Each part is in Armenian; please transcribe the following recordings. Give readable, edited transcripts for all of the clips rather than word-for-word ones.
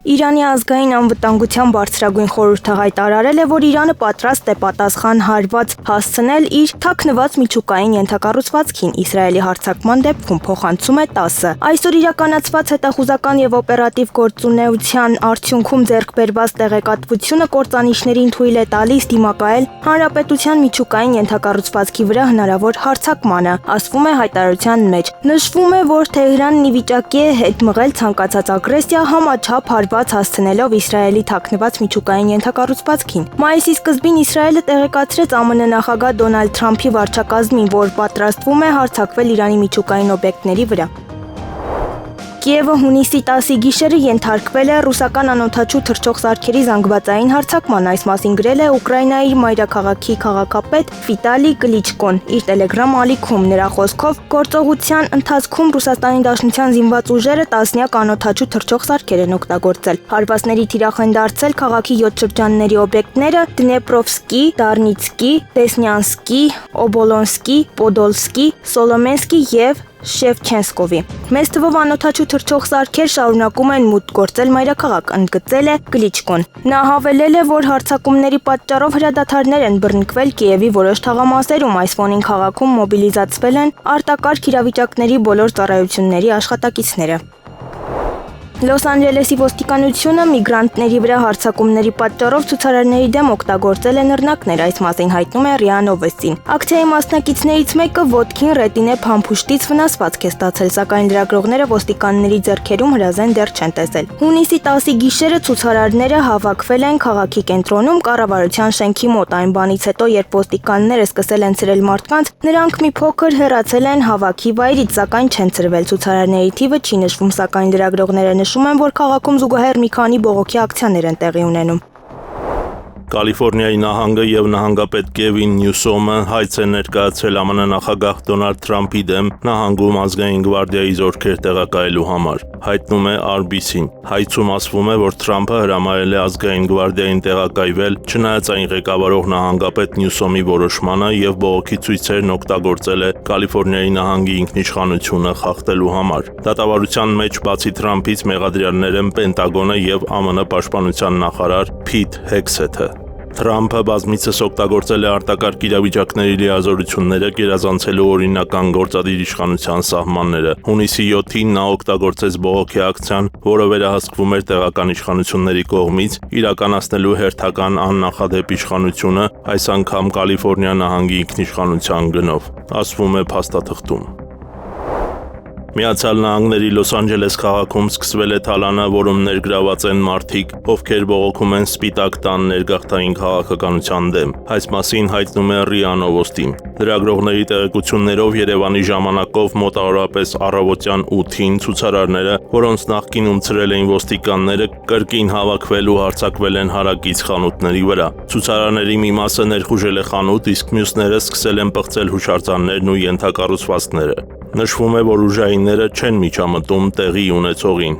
Իրանի ազգային անվտանգության բարձրագույն խորհուրդը հայտարարել է, որ Իրանը պատրաստ է պատասխան հարված հասցնել իր թաքնված միջուկային ենթակառուցվածքին Իսրայելի հարձակման դեպքում, փոխանցում է ՏԱՍՍ-ը։ Այսօր իրականացված հետախուզական եւ օպերատիվ գործունեության արդյունքում ձեռք բերված տեղեկատվությունը կործանիչներին թույլ է տալիս դիմակայել հանրապետության միջուկային ենթակառուցվածքի վրա հնարավոր հարձակմանը, ասվում է հայտարարության մեջ։ Նշվում է, որ Թեհրանն ի վիճակի է հետ մղել ցանկացած ագրեսիա համաչափ հարված հասցնելով Իսրայելի թաքնված միջուկային ենթակառուցվածքին։ Մայիսի սկզբին Իսրայելը տեղեկացրեց ԱՄՆ նախագահ Դոնալդ Թրամփի վարչակազմին, որ պատրաստվում է հարձակվել Իրանի միջուկային օբյեկտների վրա։ Կիևը հունիսի 10-ի գիշերը ենթարկվել է ռուսական անօդաչու թռչող սարքերի զանգվածային հարձակման, այս մասին գրել է Ուկրաինայի մայրաքաղաքի քաղաքապետ Վիտալի Կլիչկոն իր Telegram ալիքում։ Նրա խոսքով գործողության ընթացքում Ռուսաստանի Դաշնության զինված ուժերը տասնյակ անօդաչու թռչող սարքեր են օգտագործել։ Հարվածների թիրախ են դարձել քաղաքի 7 շրջանների օբյեկտները՝ Դնեպրովսկի, Դարնիցկի, Դեսնյանսկի, Օբոլոնսկի, Պոդոլսկի, Սոլոմենսկի եւ Շևչենսկովի։ Մեծ թվով անօդաչու թռչող սարքեր շարունակում են մուտք գործել մայրաքաղաք, ընդգծել է Կլիչկոն։ Նա հավելել է, որ հարձակումների պատճառով հրադադարներ են բռնկվել Կիևի որոշ թաղամասերում, այս ֆոնին քաղաքում մոբիլիզացվել են արտակարգ իրավիճակների բոլոր ծառայությունների աշխատակիցները։ Լոս Անջելեսի ոստիկանությունը միգրանտների վրա հարձակումների պատճառով ցուցարարների դեմ օգտագործել է նռնակներ, այս մասին հայտնում է ՌԻԱ Նովոստին։ Ակցիայի մասնակիցներից մեկը ոտքին ռետինե փամփուշտից վնասվածք է ստացել, սակայն լրագրողները ոստիկանների ձեռքերում հրազեն դեռ չեն տեսել։ Հունիսի 10-ի գիշերը ցուցարարները հավաքվել են քաղաքի կենտրոնում կառավարության շենքի մոտ, այն բանից հետո, երբ ոստիկանները սկսել են ցրել մարդկանց, նրանք մի փոքր հեռացել են հավաքի վայրից, սակայն չեն ցրվել։ Ցուցարարների թիվը չի նշվում, սակայն լրագրողները նշում են, որ քաղաքում զուգահեռ մի քանի բողոքի ակցիաներ են տեղի ունենում։ Կալիֆոռնիայի նահանգը եւ նահանգապետ Կևին Նյուսոմը հայց են ներկայացրել ԱՄՆ նախագահ Դոնալդ Թրամփի դեմ նահանգում ազգային գվարդիայի զորքեր տեղակայելու համար, հայտնում է RBC-ն։ Հայցում ասվում է, որ Թրամփը հրամայել է ազգային գվարդիային տեղակայվել, չնայած այն ղեկավարող նահանգապետ Նյուսոմի որոշմանը եւ բողոքի ցույցերն օգտագործել է Կալիֆոռնիայի նահանգի ինքնիշխանությունը խախտելու համար։ Դատավարության մեջ բացի Թրամփից մեղադրյալներ են Պենտագոնը եւ ԱՄՆ պաշտպանության նախարար Փիթ Հեքսեթը։ Թրամփը բազմիցս օգտագործել է արտակարգ իրավիճակների լիազորությունները գերազանցելու օրինական գործադիր իշխանության սահմանները։ Հունիսի 7-ին նա օգտագործեց բողոքի ակցիան, որը վերահսկվում էր տեղական իշխանությունների կողմից, իրականացնելու հերթական աննախադեպ իշխանությունը, այս անգամ Կալիֆոռնիա նահանգի ինքնիշխանության գնով, ասվում է փաստաթղթում։ Միացյալ Նահանգների Լոս Անջելես քաղաքում սկսվել է թալանը, որում ներգրաված են մարդիկ, ովքեր բողոքում են Սպիտակ տան ներգաղթային քաղաքականության դեմ։ Այս մասին հայտնում է ՌԻԱ Նովոստին։ Լրագրողների տեղեկություններով Երևանի ժամանակով մոտավորապես առավոտյան 8-ին ցուցարարները, որոնց նախկինում ցրել էին ոստիկանները, կրկին հավաքվել ու հարձակվել են հարակից խանութների վրա։ Ցուցարարների մի մասը ներխուժել է խանութ, իսկ մյուսները սկսել են պղծել հուշարձաններն ու ենթակառուցվածքները։ Նշվում է, որ ուժայինները չեն միջամտում տեղի ունեցողին։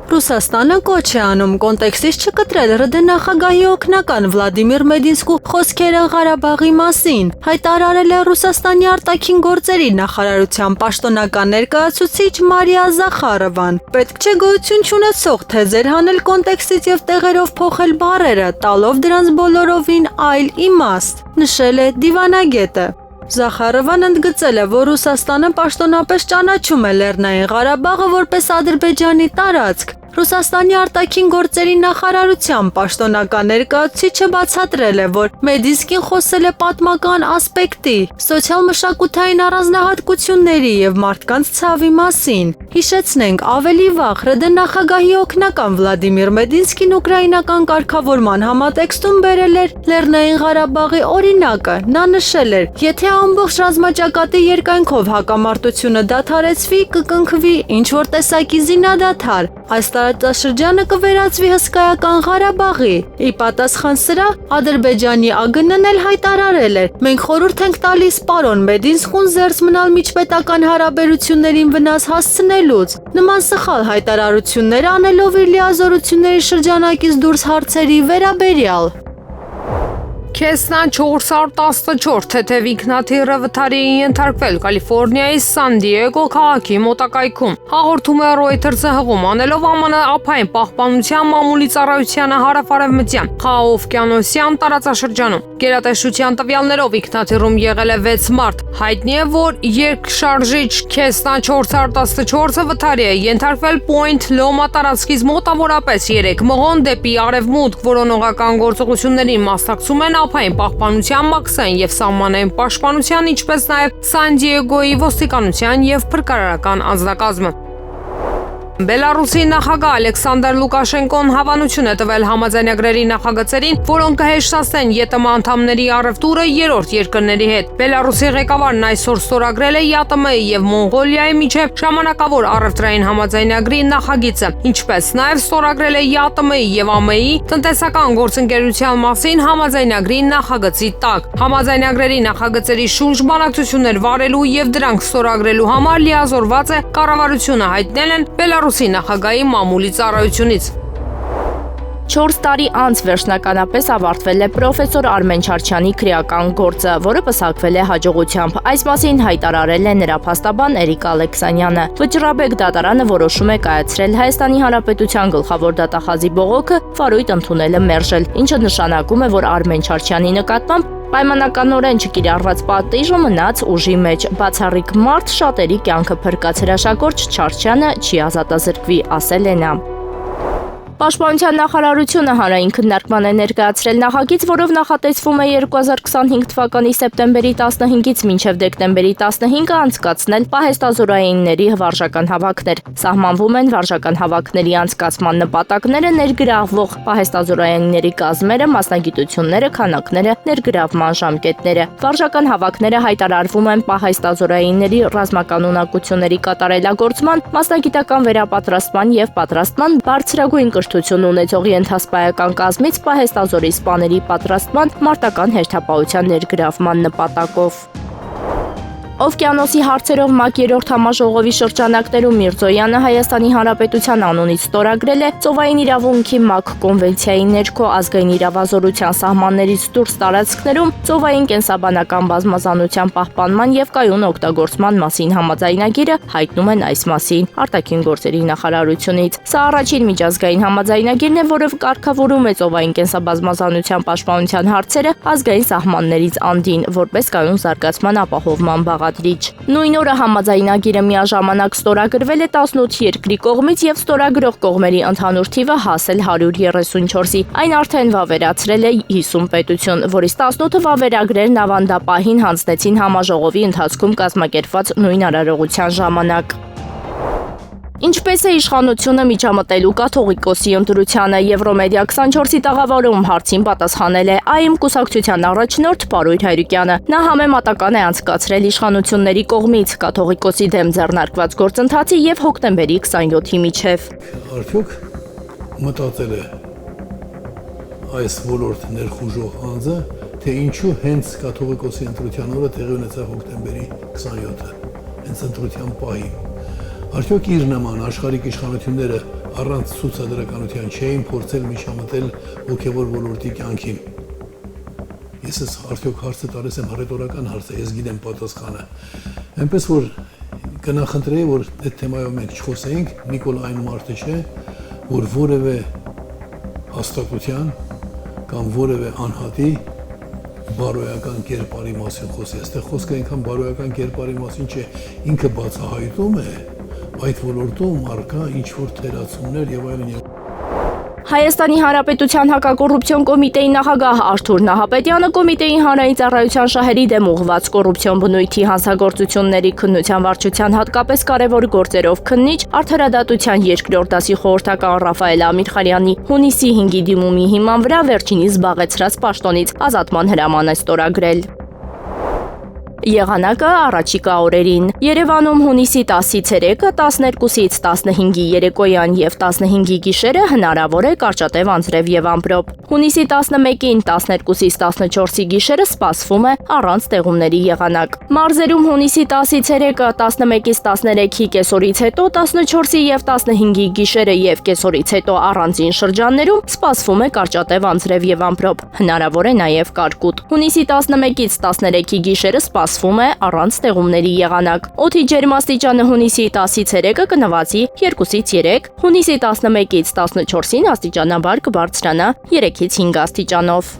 Ռուսաստանը կոչ է անում կոնտեքստից չկտրել ՌԴ նախագահի օգնական Վլադիմիր Մեդինսկու խոսքերը Ղարաբաղի մասին, հայտարարել է Ռուսաստանի արտաքին գործերի նախարարության պաշտոնական ներկայացուցիչ Մարիա Զախարովան։ Պետք չէ գոյություն չունեցող թեզեր հանել կոնտեքստից եւ տեղերով փոխել բառերը, տալով դրանց բոլորովին այլ իմաստ, նշել է դիվանագետը։ Զախարովան ընդգծել է, որ Ռուսաստանը պաշտոնապես ճանաչում է Լեռնային Ղարաբաղը որպես Ադրբեջանի տարածք։ Ռուսաստանի արտաքին գործերի նախարարության պաշտոնական ներկայացուցիչը բացատրել է, որ Մեդինսկին խոսել է պատմական ասպեկտի, սոցիալ-մշակութային առանձնահատկությունների եւ մարդկանց ցավի մասին։ Հիշեցնենք, ավելի վաղ ՌԴ նախագահի օգնական Վլադիմիր Մեդինսկին ուկրաինական կարգավորման համատեքստում բերել էր Լեռնային Ղարաբաղի օրինակը։ Նա նշել էր, եթե ամբողջ ռազմաճակատի երկայնքով հակամարտությունը դադարեցվի, կկնքվի ինչ-որ տեսակի զինադադար։ Այս տարածաշրջանը կվերածվի հսկայական Ղարաբաղի։ Ի պատասխան սրա, Ադրբեջանի ԱԳՆ-ն էլ հայտարարել էր. մենք խորհուրդ ենք տալիս պարոն Մեդինսկուն զերծ մնալ միջպետական հարաբերություններին վնաս հասցնելուց։ Նման սխալ հայտարարություններ անելով իր լիազորությունների շրջանակից դուրս հարցերի վերաբերյալ։ Քեսնա 414 թեթև ինքնաթիռը վթարի է ենթարկվել Կալիֆոռնիայի Սան Դիեգո քաղաքի մոտակայքում։ Հաղորդում է Reuters-ը հղում անելով ԱՄՆ ափային պահպանության մամուլի ծառայությանը հարավ-արևմտյան Խաղաղօվկիանոսյան տարածաշրջանում։ Գերատեսչության տվյալներով ինքնաթիռում եղել է 6 մարդ։ Հայտնի է, որ երկշարժիչ Քեսնա 414-ը վթարի է ենթարկվել Պոինթ Լոմա տարածքից մոտավորապես 3 մղոն դեպի արևմուտք, որոնողական գործողություններին մասնակցում են ափային պահպանության մաքսային եւ սահմանային պաշտպանության, ինչպես նաեւ Սան Դիեգոյի ոստիկանության եւ փրկարարական անձնակազմը։ Բելարուսի նախագահ Ալեքսանդր Լուկաշենկոն հավանություն է տվել համաձայնագրերի նախագծերին, որոնք կհեշտացնեն ԵՏՄ անդամների առևտուրը երրորդ երկրների հետ։ Բելարուսի ղեկավարն այսօր ստորագրել է ԵԱՏՄ-ի եւ Մոնղոլիայի միջև ժամանակավոր առևտրային համաձայնագրի նախագիծը, ինչպես նաեւ ստորագրել է ԵԱՏՄ-ի եւ ԱՄԷ-ի տնտեսական գործընկերության մասին համաձայնագրի նախագծի տակ։ Համաձայնագրերի նախագծերի շուրջ բանակցություններ վարելու եւ դրանք ստորագրելու համար լիազորված է կառավարությունը, հայտնել են Բելարուսի նախագահի մամուլի ծառայությունից։ 4 տարի անց վերջնականապես ավարտվել է պրոֆեսոր Արմեն Չարչյանի քրեական գործը, որը պսակվել է հաջողությամբ։ Այս մասին հայտարարել է նրա փաստաբան Էրիկ Ալեքսանյանը։ Վճռաբեկ դատարանը որոշում է կայացրել Հայաստանի Հանրապետության գլխավոր դատախազի բողոքը վարույթ ընդունելը մերժել, ինչը նշանակում է, որ Արմեն Չարչյանի նկատմամբ պայմանականորեն չկիրառված պատիժը մնաց ուժի մեջ։ Բացառիկ մարդ շատերի կյանքը փրկած հրաշագործ Չարչյանը չի ազատազրկվի, ասել է նա։ Պաշտպանության նախարարությունը հանրային քննարկման է ներկայացրել նախագիծ, որով նախատեսվում է 2025 թվականի սեպտեմբերի 15-ից մինչև դեկտեմբերի 15-ը անցկացնել պահեստազորայինների վարժական հավաքներ։ Սահմանվում են վարժական հավաքների անցկացման նպատակները, ներգրավվող պահեստազորայինների կազմերը, մասնագիտությունները, քանակները, ներգրավման ժամկետները։ Վարժական հավաքները հայտարարվում են պահեստազորայինների ռազմականունակությունների կատարելագործման, մասնագիտական վերապատրաստման եւ պատրաստման բարձրագույն ունեցող ենթասպայական կազմից պահեստազորի սպաների պատրաստման մարտական հերթապահության ներգրավման նպատակով։ Օվկիանոսի հարցերով ՄԱԿ 3-րդ համաժողովի շրջանակներում Միրզոյանը Հայաստանի Հանրապետության անունից ստորագրել է ծովային իրավունքի ՄԱԿ կոնվենցիայի ներքո ազգային իրավազորության սահմաններից դուրս տարածքներում ծովային կենսաբանական բազմազանության պահպանման եւ կայուն օգտագործման մասին համաձայնագիրը, հայտնում են այս մասին արտաքին գործերի նախարարությունից։ Սա առաջին միջազգային համաձայնագիրն է, որով կարգավորում է ծովային կենսաբազմազանության պաշտպանության հարցերը ազգային սահմաններից անդին, որպես կայուն զարգացման ապահովման Նույն օրը համաձայնագիրը միաժամանակ ստորագրվել է 18 երկրի կողմից եւ ստորագրող կողմերի ընդհանուր թիվը հասել 134-ի։ Այն արդեն վավերացրել է 50 պետություն, որից 18 վավերագրերն ավանդապահին հանձնեցին համաժողովի ընթացքում կազմակերպված նույն արարողության ժամանակ։ Ինչպես է իշխանությունը միջամտելու կաթողիկոսի ընտրությանը, Եվրոմեդիա 24-ի տաղավարում հարցին պատասխանել է ԱԻՄ կուսակցության առաջնորդ Պարույր Հայրիկյանը։ Նա համեմատական է անցկացրել իշխանությունների կողմից կաթողիկոսի դեմ ձեռնարկված գործընթացի եւ հոկտեմբերի 27-ի միջև։ Արդյոք մտածել է այս ոլորտ ներխուժող անձը, թե ինչու հենց կաթողիկոսի ընտրության օրը տեղի ունեցավ հոկտեմբերի 27-ը, հենց ընտրության պահին։ Արդյոք իր նման աշխարհիկ իշխանությունները առանց ցուցադրականության չէին փորձել միջամտել հոգևոր ոլորտի կյանքին։ Ես արդյոք հարցը տալիս եմ հռետորական հարց է, ես գիտեմ պատասխանը։ Այնպես որ կնախընտրեի, որ այդ թեմայով մենք չխոսեինք, Նիկոլ այն մարդը չէ, որ որևէ հաստատության կամ որևէ անհատի բարոյական կերպարի մասին խոսի։ Այստեղ խոսքը այնքան բարոյական կերպարի մասին չէ, ինքը բացահայտում է այդ ոլորտում առկա ինչ-որ թերացումներ եւ այլն։ Հայաստանի Հանրապետության հակակոռուպցիոն կոմիտեի նախագահ Արթուր Նահապետյանը կոմիտեի հանրային ծառայության շահերի դեմ ուղղված կոռուպցիոն բնույթի հանցագործությունների քննության վարչության հատկապես կարևոր գործերով քննիչ արդարադատության երկրորդ դասի խորհրդական Ռաֆայել Ամիրխանյանի հունիսի 5-ի դիմումի հիման վրա վերջինիս զբաղեցրած պաշտոնից ազատման հրաման է ստորագրել։ Եղանակը առաջիկա օրերին։ Երևանում հունիսի 10-ից 3-ը, 12-ից 15-ի երեկոյան եւ 15-ի գիշերը հնարավոր է կարճատև անձրև եւ ամպրոպ։ Հունիսի 11-ին, 12-ից 14-ի գիշերը սպասվում է առանց տեղումների եղանակ։ Մարզերում հունիսի 10-ից 3-ը, 11-ից 13-ի կեսօրից հետո, 14-ի եւ 15-ի գիշերը եւ կեսօրից հետո առանձին շրջաններում սպասվում է կարճատև անձրև եւ ամպրոպ։ Հնարավոր է նաեւ կարկուտ։ Հունիսի 11-ից 13-ի գիշերը սպասվում է առանց տեղումների եղանակ։ Օդի ջերմաստիճանը հունիսի 10-ից 3-ը կնվազի 2-ից 3, հունիսի 11-ից 14-ին աստիճանաբար կբարձրանա 3-ից 5 աստիճանով։